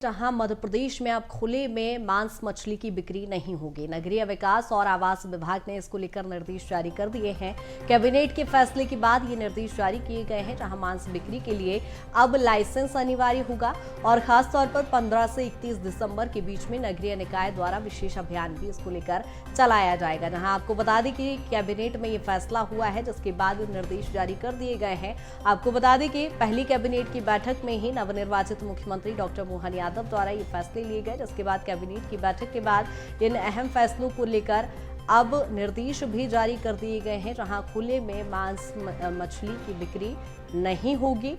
जहां मध्य प्रदेश में अब खुले में मांस मछली की बिक्री नहीं होगी। नगरीय विकास और आवास विभाग ने इसको लेकर निर्देश जारी कर दिए हैं। कैबिनेट के फैसले के बाद ये निर्देश जारी किए गए हैं, जहां मांस बिक्री के लिए अब लाइसेंस अनिवार्य होगा और खासतौर पर 15 से 31 दिसंबर के बीच में नगरीय निकाय द्वारा विशेष अभियान भी इसको लेकर चलाया जाएगा। जहां आपको बता दें कि कैबिनेट में ये फैसला हुआ है, जिसके बाद निर्देश जारी कर दिए गए हैं। आपको बता दें कि पहली कैबिनेट की बैठक में ही नवनिर्वाचित मुख्यमंत्री डॉक्टर मोहन यादव द्वारा ये फैसले लिए गए, जिसके बाद कैबिनेट की बैठक के बाद इन अहम फैसलों को लेकर अब निर्देश भी जारी कर दिए गए हैं, जहां खुले में मांस मछली की बिक्री नहीं होगी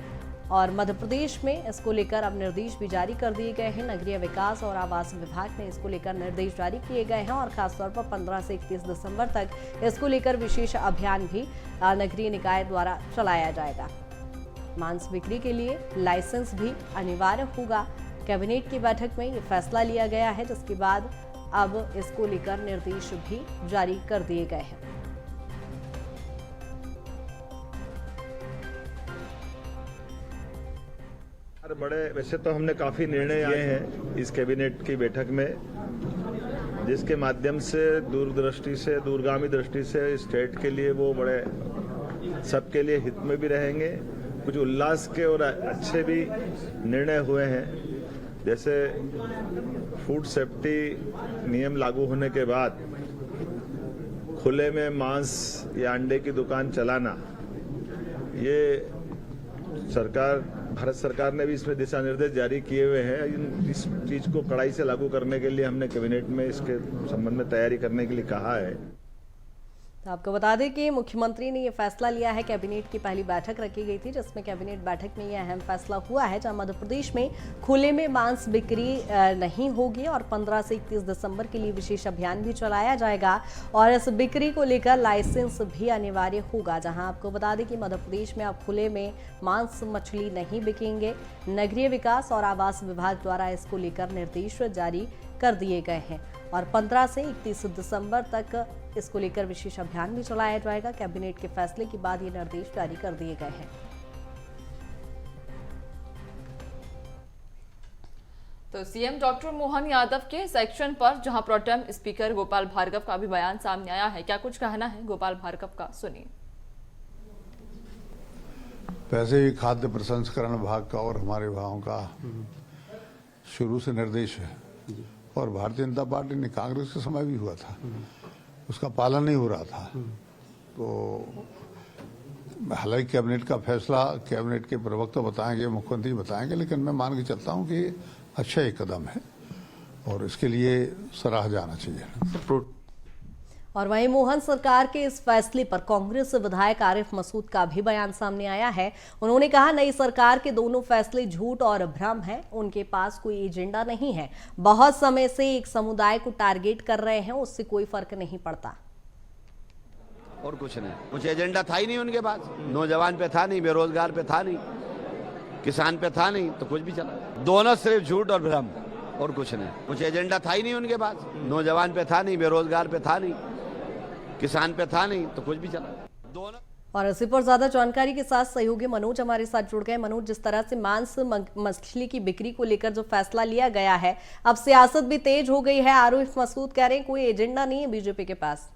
और मध्य प्रदेश में इसको लेकर अब निर्देश भी जारी कर दिए गए हैं। नगरीय विकास और आवास विभाग ने इसको लेकर निर्देश जारी किए गए हैं और खासतौर पर 15 से 31 दिसंबर तक इसको लेकर विशेष अभियान भी नगरीय निकाय द्वारा चलाया जाएगा। मांस बिक्री के लिए लाइसेंस भी अनिवार्य होगा। कैबिनेट की बैठक में ये फैसला लिया गया है, जिसके बाद अब इसको लेकर निर्देश भी जारी कर दिए गए हैं। बड़े वैसे तो हमने काफी निर्णय लिए हैं इस कैबिनेट की बैठक में, जिसके माध्यम से दूरदृष्टि से दूरगामी दृष्टि से स्टेट के लिए वो बड़े सबके लिए हित में भी रहेंगे। कुछ उल्लास के और अच्छे भी निर्णय हुए हैं, जैसे फूड सेफ्टी नियम लागू होने के बाद खुले में मांस या अंडे की दुकान चलाना, ये भारत सरकार ने भी इसमें दिशा निर्देश जारी किए हुए हैं। इस चीज को कड़ाई से लागू करने के लिए हमने कैबिनेट में इसके संबंध में तैयारी करने के लिए कहा है। तो आपको बता दें कि मुख्यमंत्री ने यह फैसला लिया है। कैबिनेट की पहली बैठक रखी गई थी, जिसमें कैबिनेट बैठक में यह अहम फैसला हुआ है, जहां मध्य प्रदेश में खुले में मांस बिक्री नहीं होगी और 15 से 31 दिसंबर के लिए विशेष अभियान भी चलाया जाएगा और इस बिक्री को लेकर लाइसेंस भी अनिवार्य होगा। जहां आपको बता दें कि मध्य प्रदेश में अब खुले में मांस मछली नहीं बिकेंगे। नगरीय विकास और आवास विभाग द्वारा इसको लेकर निर्देश जारी कर दिए गए हैं और 15 से 31 दिसंबर तक इसको लेकर विशेष अभियान भी चलाया जाएगा। कैबिनेट के फैसले के बाद ये निर्देश जारी कर दिए गए हैं। तो सीएम डॉक्टर मोहन यादव के सेक्शन पर जहां प्रोटेम स्पीकर गोपाल भार्गव का भी बयान सामने आया है, क्या कुछ कहना है गोपाल भार्गव का, सुनिए। वैसे ही खाद्य प्रसंस्करण विभाग का और हमारे विभागों का शुरू से निर्देश है और भारतीय जनता पार्टी ने कांग्रेस के समय भी हुआ था, उसका पालन नहीं हो रहा था। तो हालांकि कैबिनेट का फैसला कैबिनेट के प्रवक्ता बताएंगे, मुख्यमंत्री बताएंगे, लेकिन मैं मान के चलता हूं कि अच्छा एक कदम है और इसके लिए सराहा जाना चाहिए। और वहीं मोहन सरकार के इस फैसले पर कांग्रेस विधायक आरिफ मसूद का भी बयान सामने आया है। उन्होंने कहा, नई सरकार के दोनों फैसले झूठ और भ्रम है, उनके पास कोई एजेंडा नहीं है। बहुत समय से एक समुदाय को टारगेट कर रहे हैं, उससे कोई फर्क नहीं पड़ता। और कुछ नहीं, कुछ एजेंडा था ही नहीं उनके पास। नौजवान पे था नहीं, बेरोजगार पे था नहीं, किसान पे था नहीं, तो कुछ भी चला। दोनों सिर्फ झूठ और भ्रम और कुछ नहीं। कुछ एजेंडा था ही नहीं उनके पास। नौजवान पे था नहीं, बेरोजगार पे था नहीं, किसान पे था नहीं, तो कुछ भी चला। दोनों। और इसी पर ज्यादा जानकारी के साथ सहयोगी मनोज हमारे साथ जुड़ गए। मनोज, जिस तरह से मांस मछली की बिक्री को लेकर जो फैसला लिया गया है, अब सियासत भी तेज हो गई है। आरिफ मसूद कह रहे हैं कोई एजेंडा नहीं है बीजेपी के पास।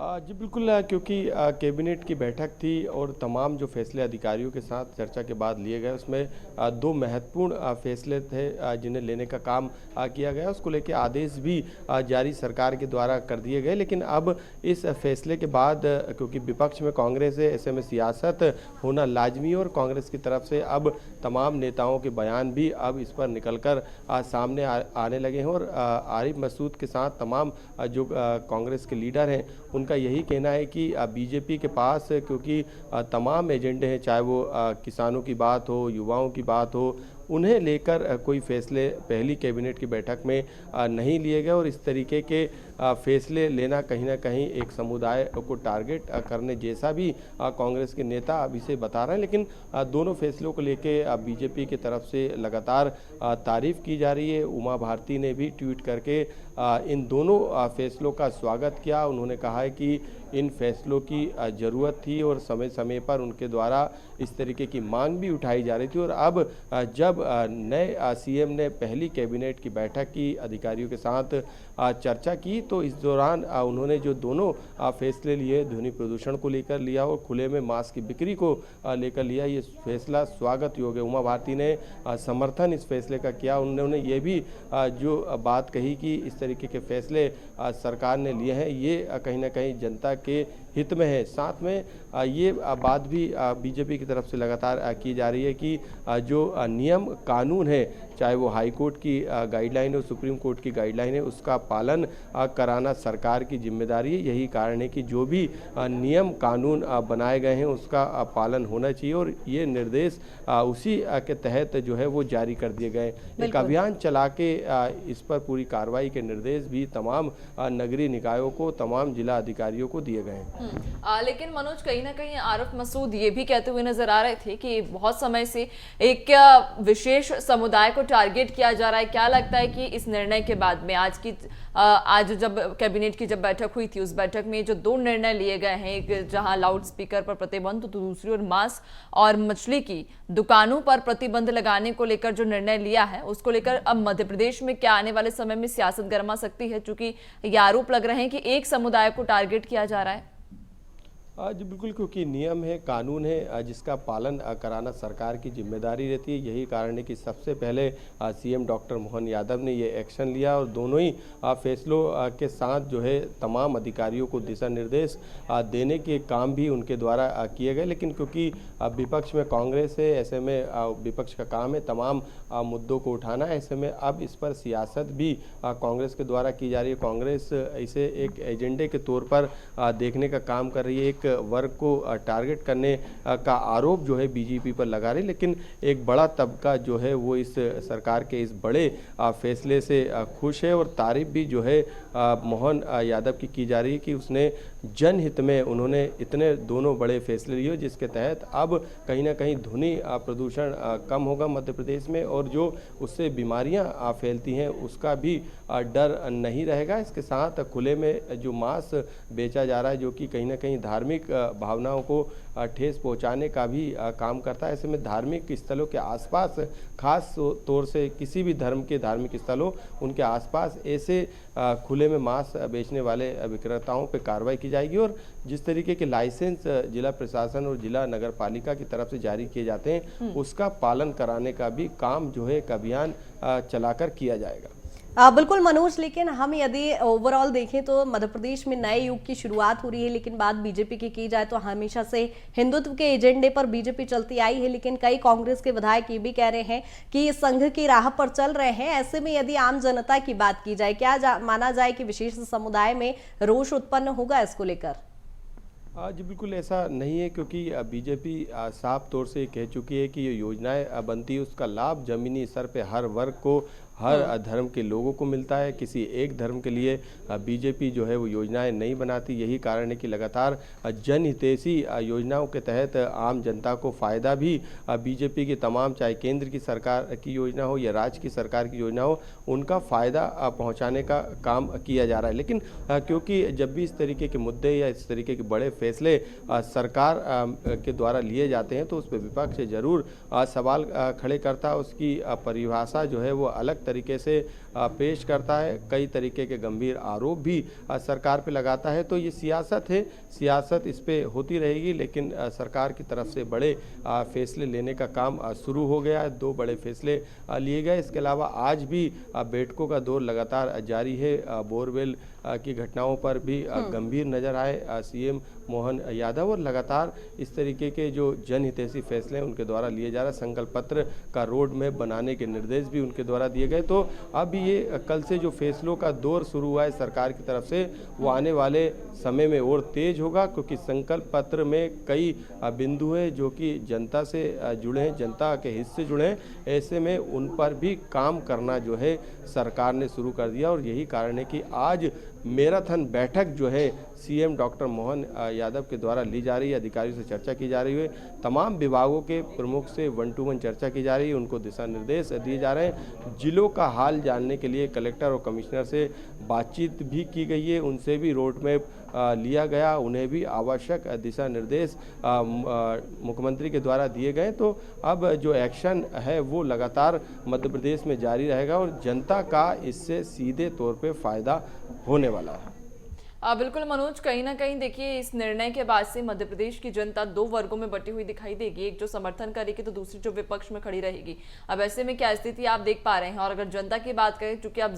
जी बिल्कुल, क्योंकि कैबिनेट की बैठक थी और तमाम जो फैसले अधिकारियों के साथ चर्चा के बाद लिए गए, उसमें दो महत्वपूर्ण फैसले थे जिन्हें लेने का काम किया गया। उसको लेकर आदेश भी जारी सरकार के द्वारा कर दिए गए। लेकिन अब इस फैसले के बाद, क्योंकि विपक्ष में कांग्रेस है, ऐसे में सियासत होना लाजमी और कांग्रेस की तरफ से अब तमाम नेताओं के बयान भी अब इस पर निकलकर सामने आने लगे हैं। और आरिफ मसूद के साथ तमाम जो कांग्रेस के लीडर हैं, उनका यही कहना है कि बीजेपी के पास क्योंकि तमाम एजेंडे हैं, चाहे वो किसानों की बात हो, युवाओं की बात हो, उन्हें लेकर कोई फैसले पहली कैबिनेट की बैठक में नहीं लिए गए और इस तरीके के फैसले लेना कहीं ना कहीं एक समुदाय को टारगेट करने जैसा भी कांग्रेस के नेता अभी से बता रहे हैं। लेकिन दोनों फैसलों को लेके बीजेपी की तरफ से लगातार तारीफ की जा रही है। उमा भारती ने भी ट्वीट करके इन दोनों फैसलों का स्वागत किया। उन्होंने कहा है कि इन फैसलों की ज़रूरत थी और समय समय पर उनके द्वारा इस तरीके की मांग भी उठाई जा रही थी। और अब जब नए सीएम ने पहली कैबिनेट की बैठक की, अधिकारियों के साथ चर्चा की, तो इस दौरान उन्होंने जो दोनों फैसले लिए, ध्वनि प्रदूषण को लेकर लिया और खुले में मांस की बिक्री को लेकर लिया, ये फैसला स्वागत योग्य। उमा भारती ने समर्थन इस फैसले का किया। उन्होंने ये भी जो बात कही कि इस तरीके के फैसले सरकार ने लिए हैं, ये कहीं ना कहीं जनता के हित में है। साथ में ये बात भी बीजेपी की तरफ से लगातार की जा रही है कि जो नियम कानून है, चाहे वो हाई कोर्ट की गाइडलाइन हो, सुप्रीम कोर्ट की गाइडलाइन है, उसका पालन कराना सरकार की जिम्मेदारी है। यही कारण है कि जो भी नियम कानून बनाए गए हैं उसका पालन होना चाहिए और ये निर्देश उसी के तहत जो है वो जारी कर दिए गए। एक अभियान चला के इस पर पूरी कार्रवाई के निर्देश भी तमाम नगरीय निकायों को, तमाम जिला अधिकारियों को दिए गए हैं। लेकिन मनोज, कहीं ना कहीं आरिफ मसूद ये भी कहते हुए नजर आ रहे थे कि बहुत समय से एक विशेष समुदाय को टारगेट किया जा रहा है। क्या लगता है कि इस निर्णय के बाद में आज जब कैबिनेट की जब बैठक हुई थी, उस बैठक में जो दो निर्णय लिए गए हैं, एक जहां लाउड स्पीकर पर प्रतिबंध, तो दूसरी ओर मांस और मछली की दुकानों पर प्रतिबंध लगाने को लेकर जो निर्णय लिया है, उसको लेकर अब मध्य प्रदेश में क्या आने वाले समय में सियासत गर्मा सकती है, चूंकि ये आरोप लग रहे हैं कि एक समुदाय को टारगेट किया जा रहा है। जी बिल्कुल, क्योंकि नियम है, कानून है, जिसका पालन कराना सरकार की जिम्मेदारी रहती है। यही कारण है कि सबसे पहले सीएम डॉक्टर मोहन यादव ने ये एक्शन लिया और दोनों ही फैसलों के साथ जो है तमाम अधिकारियों को दिशा निर्देश देने के काम भी उनके द्वारा किए गए। लेकिन क्योंकि विपक्ष में कांग्रेस है, ऐसे में विपक्ष का काम है तमाम मुद्दों को उठाना। ऐसे में अब इस पर सियासत भी कांग्रेस के द्वारा की जा रही है। कांग्रेस इसे एक एजेंडे के तौर पर देखने का काम कर रही है, एक वर्ग को टारगेट करने का आरोप जो है बीजेपी पर लगा रही। लेकिन एक बड़ा तबका जो है वो इस सरकार के इस बड़े फैसले से खुश है और तारीफ भी जो है मोहन यादव की जा रही है कि उसने जनहित में उन्होंने इतने दोनों बड़े फैसले लिए, जिसके तहत अब कहीं ना कहीं ध्वनि प्रदूषण कम होगा मध्य प्रदेश में और जो उससे बीमारियां फैलती हैं उसका भी डर नहीं रहेगा। इसके साथ खुले में जो मांस बेचा जा रहा है, जो कि कहीं ना कहीं धार्मिक भावनाओं को ठेस पहुंचाने का भी काम करता है। ऐसे में धार्मिक स्थलों के आसपास, खास तौर से किसी भी धर्म के धार्मिक स्थलों, उनके आसपास ऐसे खुले में मांस बेचने वाले विक्रेताओं पर कार्रवाई की जाएगी और जिस तरीके के लाइसेंस जिला प्रशासन और जिला नगर पालिका की तरफ से जारी किए जाते हैं उसका पालन कराने का भी काम जो है एक अभियान चलाकर किया जाएगा। बिल्कुल मनोज, लेकिन हम यदि ओवरऑल देखें तो मध्य प्रदेश में नए युग की शुरुआत हो रही है, लेकिन बात बीजेपी की जाए तो हमेशा से हिंदुत्व के एजेंडे पर बीजेपी चलती आई है। लेकिन कई कांग्रेस के विधायक ये भी कह रहे हैं कि संघ की राह पर चल रहे हैं। ऐसे में यदि आम जनता की बात की जाए, क्या माना जाए कि विशेष समुदाय में रोष उत्पन्न होगा इसको लेकर? जी बिल्कुल ऐसा नहीं है, क्योंकि बीजेपी साफ तौर से कह चुकी है कि ये योजनाएं बनती है उसका लाभ जमीनी स्तर पे हर वर्ग को, हर धर्म के लोगों को मिलता है। किसी एक धर्म के लिए बीजेपी जो है वो योजनाएं नहीं बनाती। यही कारण है कि लगातार जनहितैषी योजनाओं के तहत आम जनता को फ़ायदा भी बीजेपी की तमाम, चाहे केंद्र की सरकार की योजना हो या राज्य की सरकार की योजना हो, उनका फ़ायदा पहुंचाने का काम किया जा रहा है। लेकिन क्योंकि जब भी इस तरीके के मुद्दे या इस तरीके के बड़े फैसले सरकार के द्वारा लिए जाते हैं तो उस पर विपक्ष जरूर सवाल खड़े करता है। उसकी परिभाषा जो है वो अलग तरीके से पेश करता है, कई तरीके के गंभीर आरोप भी सरकार पे लगाता है। तो ये सियासत है, सियासत इस पे होती रहेगी। लेकिन सरकार की तरफ से बड़े फैसले लेने का काम शुरू हो गया है। 2 बड़े फैसले लिए गए। इसके अलावा आज भी बैठकों का दौर लगातार जारी है। बोरवेल की घटनाओं पर भी गंभीर नजर आए सीएम मोहन यादव और लगातार इस तरीके के जो जनहितैषी फैसले हैं उनके द्वारा लिए जा रहे संकल्प पत्र का रोड मैप बनाने के निर्देश भी उनके द्वारा दिए गए। तो अब ये कल से जो फैसलों का दौर शुरू हुआ है सरकार की तरफ से, वो आने वाले समय में और तेज होगा, क्योंकि संकल्प पत्र में कई बिंदु हैं जो कि जनता से जुड़े हैं, जनता के हित से जुड़े हैं। ऐसे में उन पर भी काम करना जो है सरकार ने शुरू कर दिया और यही कारण है कि आज मैराथन बैठक जो है सीएम डॉक्टर मोहन यादव के द्वारा ली जा रही है, अधिकारियों से चर्चा की जा रही है, तमाम विभागों के प्रमुख से 1-to-1 चर्चा की जा रही है, उनको दिशा निर्देश दिए जा रहे हैं। जिलों का हाल जानने के लिए कलेक्टर और कमिश्नर से बातचीत भी की गई है, उनसे भी रोड मैप लिया गया, उन्हें भी आवश्यक दिशा निर्देश मुख्यमंत्री के द्वारा दिए गए। तो अब जो एक्शन है वो लगातार मध्य प्रदेश में जारी रहेगा और जनता का इससे सीधे तौर पे फायदा होने वाला है। बिल्कुल मनोज, कहीं ना कहीं देखिए इस निर्णय के बाद से मध्य प्रदेश की जनता दो वर्गों में बटी हुई दिखाई देगी, एक जो समर्थन करेगी तो दूसरी जो विपक्ष में खड़ी रहेगी। अब ऐसे में क्या स्थिति आप देख पा रहे हैं? और अगर जनता की बात करें, चूंकि आप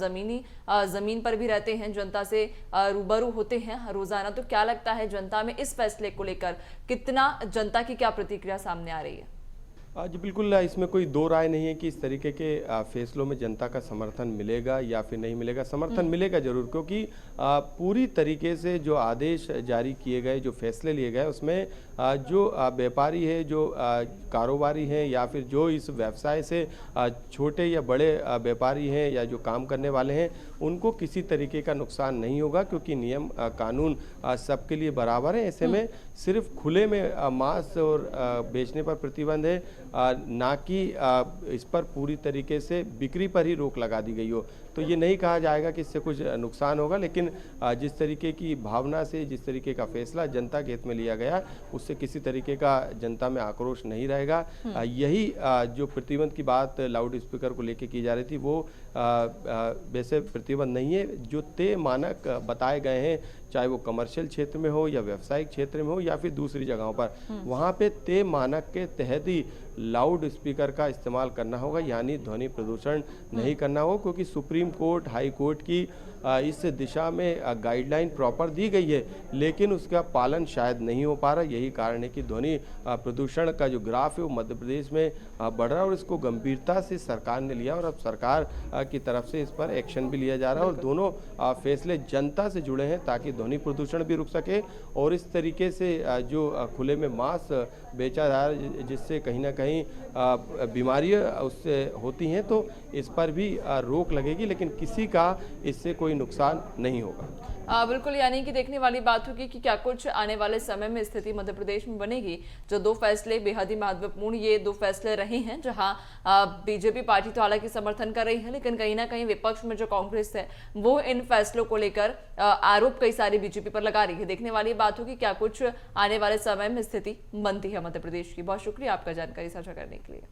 जमीन पर भी रहते हैं, जनता से रूबरू होते हैं रोजाना, तो क्या लगता है जनता में इस फैसले को लेकर कितना जनता की क्या प्रतिक्रिया सामने आ रही है? जी बिल्कुल, इसमें कोई दो राय नहीं है कि इस तरीके के फैसलों में जनता का समर्थन मिलेगा या फिर नहीं मिलेगा। समर्थन मिलेगा जरूर, क्योंकि पूरी तरीके से जो आदेश जारी किए गए, जो फैसले लिए गए, उसमें जो व्यापारी है, जो कारोबारी हैं या फिर जो इस व्यवसाय से छोटे या बड़े व्यापारी हैं या जो काम करने वाले हैं, उनको किसी तरीके का नुकसान नहीं होगा, क्योंकि नियम कानून सबके लिए बराबर है। ऐसे में सिर्फ खुले में मांस और बेचने पर प्रतिबंध है, ना कि इस पर पूरी तरीके से बिक्री पर ही रोक लगा दी गई हो। तो ये नहीं कहा जाएगा कि इससे कुछ नुकसान होगा, लेकिन जिस तरीके की भावना से, जिस तरीके का फैसला जनता के हित में लिया गया, उससे किसी तरीके का जनता में आक्रोश नहीं रहेगा। यही जो प्रतिबंध की बात लाउड स्पीकर को लेकर की जा रही थी, वो वैसे प्रतिबंध नहीं है। जो तय मानक बताए गए हैं, चाहे वो कमर्शियल क्षेत्र में हो या व्यावसायिक क्षेत्र में हो या फिर दूसरी जगहों पर, वहाँ पे तय मानक के तहत ही लाउड स्पीकर का इस्तेमाल करना होगा, यानी ध्वनि प्रदूषण नहीं करना हो, क्योंकि सुप्रीम कोर्ट, हाई कोर्ट की इस दिशा में गाइडलाइन प्रॉपर दी गई है, लेकिन उसका पालन शायद नहीं हो पा रहा। यही कारण है कि ध्वनि प्रदूषण का जो ग्राफ है वो मध्य प्रदेश में बढ़ रहा है और इसको गंभीरता से सरकार ने लिया और अब सरकार की तरफ से इस पर एक्शन भी लिया जा रहा है। और दोनों फैसले जनता से जुड़े हैं ताकि ध्वनि प्रदूषण भी रुक सके और इस तरीके से जो खुले में मांस बेचा जा रहा है, जिससे कहीं ना कहीं बीमारियां उससे होती हैं, तो इस पर भी रोक लगेगी, लेकिन किसी का इससे कोई नुकसान नहीं होगा। बिल्कुल, यानी कि देखने वाली बात होगी कि क्या कुछ आने वाले समय में स्थिति मध्य प्रदेश में बनेगी। जो दो फैसले बेहद ही महत्वपूर्ण ये दो फैसले रहे हैं, जहां बीजेपी पार्टी तो हालांकि समर्थन कर रही है, लेकिन कहीं ना कहीं विपक्ष में जो कांग्रेस है वो इन फैसलों को लेकर आरोप कई सारे बीजेपी पर लगा रही है। देखने वाली बात होगी क्या कुछ आने वाले समय में स्थिति बनती है मध्य प्रदेश की। बहुत शुक्रिया आपका जानकारी साझा करने के लिए।